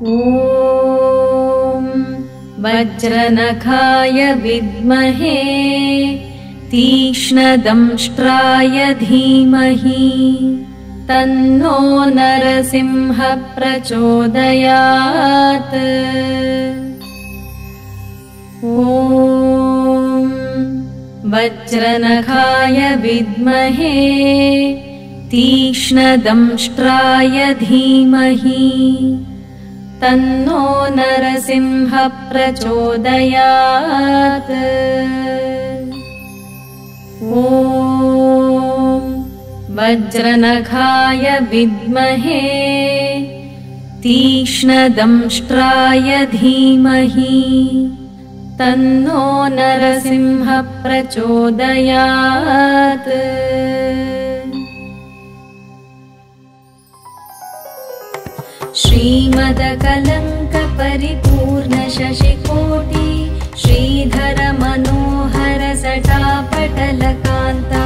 ॐ वज्रनखाय विद्महे तीक्ष्णदंष्ट्राय धीमहि तन्नो नरसिंह प्रचोदयात्। ॐ वज्रनखाय विद्महे तीक्ष्णदंष्ट्राय धीमहि तन्नो नरसिंह प्रचोदयात्। ॐ वज्रनखाय विद्महे तीक्ष्णदंष्ट्राय धीमहि तन्नो नरसिंह प्रचोदयात्। श्रीमदकलङ्कपरिपूर्ण शशिकोटि श्रीधर मनोहर सटापटलकान्ता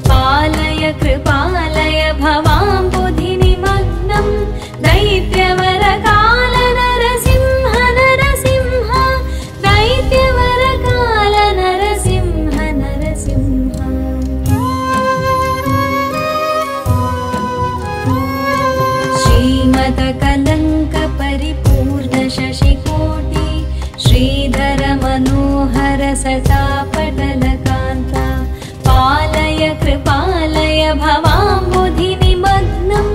पालय कृपालय भवाम्बुधिनिमग्नं दैत्यवरकाल नरसिंह नरसिंह दैत्यवरकाल नरसिंह नरसिंह। श्रीमदकलङ्कपरिपूर्ण शशिकोटि श्रीधर मनोहर सटापटलकान्ता पालय कृपालय भवाम्बुधिनिमग्नं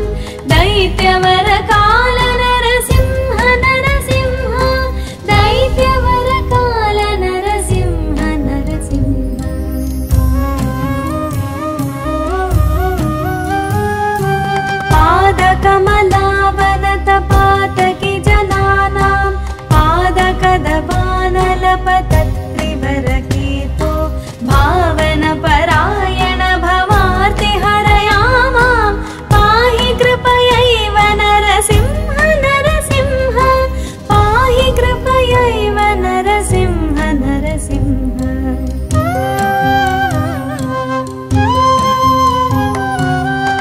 दैत्यवरकाल नरसिंह नरसिंह दैत्यवरकाल नरसिंह नरसिंह। पादकमलावनतपातकी जनानां पादकदबानलपतत्रिवरकेतो भावनपरायण भवार्तिहरयामां पाहि कृपयैव नरसिंह नरसिंह पाहि कृपयैव नरसिंह नरसिंह।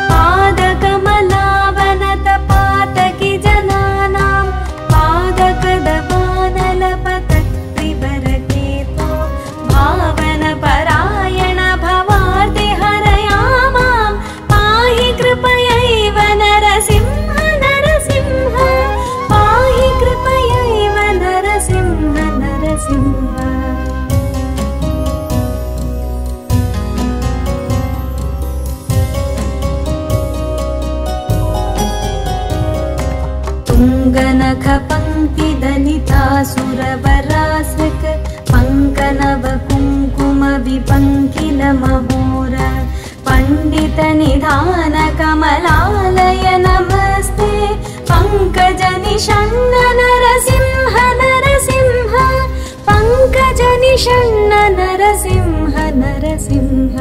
पादकमलावनतपातकी जनानां पादकदबानलपतत्रिवरकेतो भावनपरायण भवार्तिहरयामां पाहि कृपयैव नरसिंह नरसिंह पाहि कृपयैव नरसिंह नरसिंह। तुङ्गनखपङ्क्तिदलितासुरवरासृक् पङ्कनवकुङ्कुमविपङ्किलमहोर पण्डितनिधानकमलालय नमस्ते पङ्कजनिषण्ण नरसिंह नरसिंह पङ्कजनिषण्ण नरसिंह नरसिंह।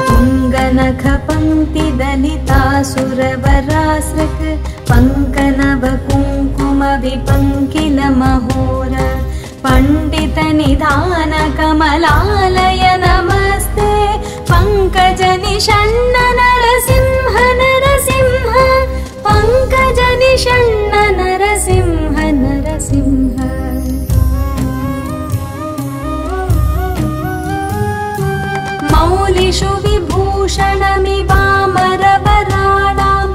तुङ्गनखपङ्क्तिदलितासुरवरासृक् पङ्कनवकुङ्कुमविपङ्किलमहोर पण्डितनिधानकमलालय नमस्ते पङ्कजनिषण्ण नरसिंह नरसिंह पङ्कजनिषण्ण नरसिंह नरसिंह। मौलिषु विभूषणमिवामरवराणां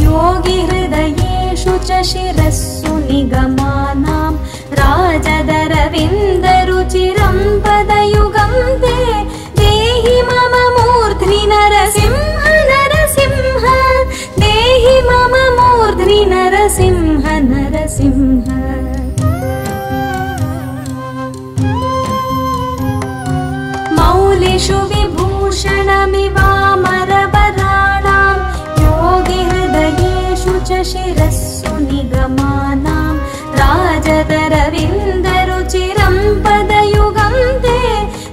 योगिहृदयेषु च शिरस्सु निगमानां राजदरविन्दरुचिरं पदयुगं ते देहि मम मूर्ध्नि नरसिंह नरसिंह देहि मम मूर्ध्नि नरसिंह नरसिंह। मौलिषु विभूषणमिवामरवराणां योगिहृदयेषु च शिरस्सु निगमानां राजदरविन्दरुचिरं पदयुगं ते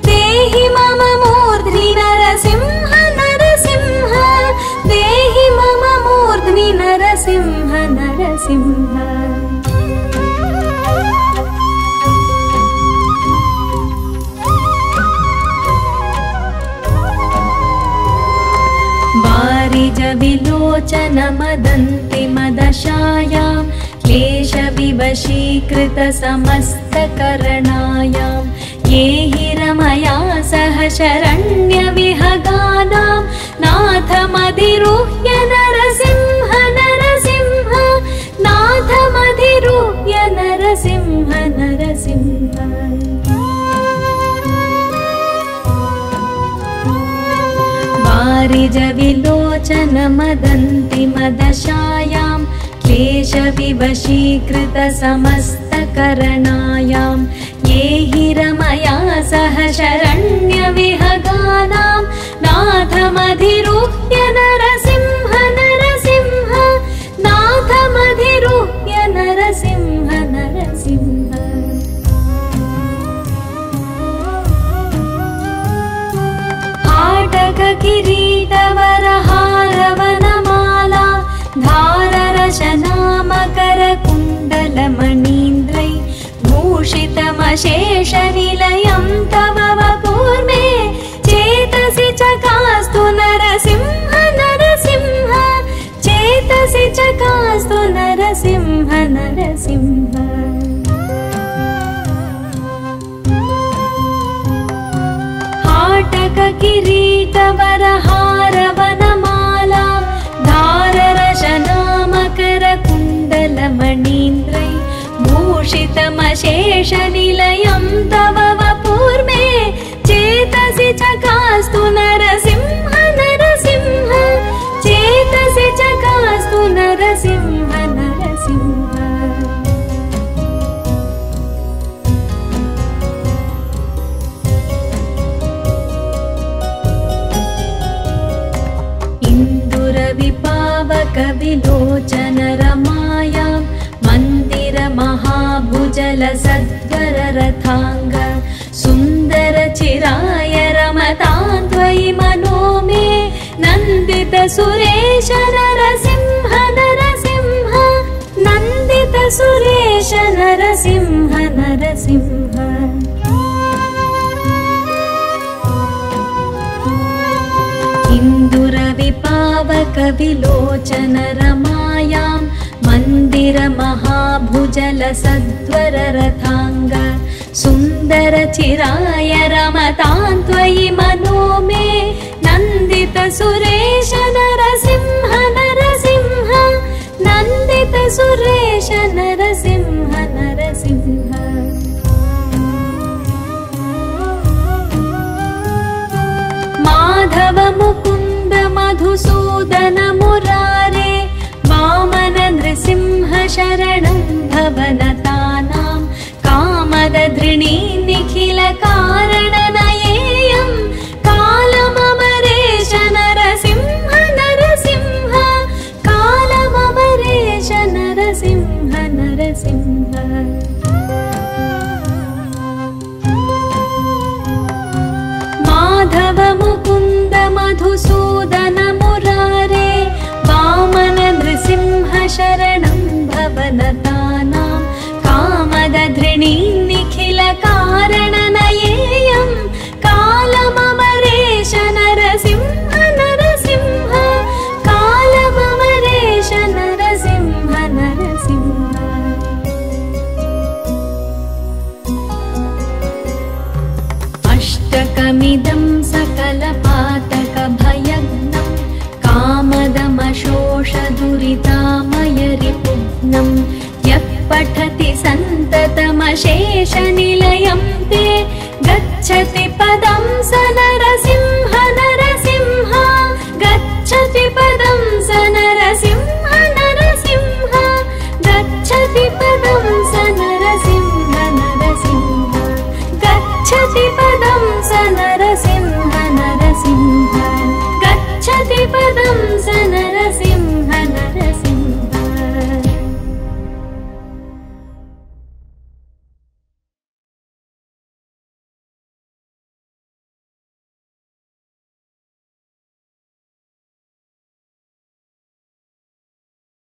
देहि मम मूर्ध्नि नरसिंह नरसिंह देहि मम मूर्ध्नि नरसिंह नरसिंह। वारिजविलोचनमदन्तिमदशायां क्लेशविवशीकृतसमस्तकरणायां ये हि रमया सह शरण्यविहगानां नाथमधिरुह्य नरसिंह नरसिंह नाथमधिरुह्य नरसिंह नरसिंह वारिजविलोचनमदन्तिमदशायां क्लेशविवशीकृतसमस्तकरणायां ये हि रमया सह शरण्यविहगानां नाथमधिरुह्य नरसिंह नरसिंह नाथमधिरुह्य नरसिंह नरसिंह हाटककिरीटवरहारवनमाला धाररशनामकरकुण्डलमणीन्द्रै भूषितमशेषनिलयं तव वपुर्मे चेतसि चकास्तु नरसिंह नरसिंह चेतसि चकास्तु नरसिंह नरसिंह हाटककिरीटवरहारवनमाला धाररशनामकरकुण्डलमणीन्द्रै भूषितमशेषनिलयं तव वपुर्मे चेतसि चकास्तु नरसिंह नरसिंह चेतसि चकास्तु नरसिंह नरसिंह इन्दुरविपावकविलोचनरमायां मन्दिरमहाभुजलसद्वररथाङ्ग सुन्दरचिराय रमतां त्वयि मनो मे नन्दितसुरेश नरसिंह नरसिंह नन्दितसुरेश नरसिंह नरसिंह इन्दुरविपावकविलोचनरमायां मन्दिरमहाभुजलसद्वररथाङ्ग सुन्दरचिराय रमतां त्वयि मनो मे नन्दितसुरेश नरसिंह नरसिंह नन्दितसुरेश नरसिंह नरसिंह माधव मुकुन्द मधुसूदन मुरारे वामन नृसिंह शरणं भवनतानां कामदधृणी निखिल कारणनयेयं कालममरेश नरसिंह नरसिंह कालममरेश नरसिंह नरसिंह माधव मुकुन्द मधुसूदन मुरारे वामन नृसिंह शरणं भवनतानां कामदधृणी निखिल कारणनयेयं कालममरेश नरसिंह नरसिंह कालममरेश नरसिंह नरसिंह अष्टकमिदं सकलपातकभयग्नं कामदमशोषदुरितामयरिपुग्नं यः पठति सन्ततमशेषनिलयं ते गच्छति पदं स नरसिंह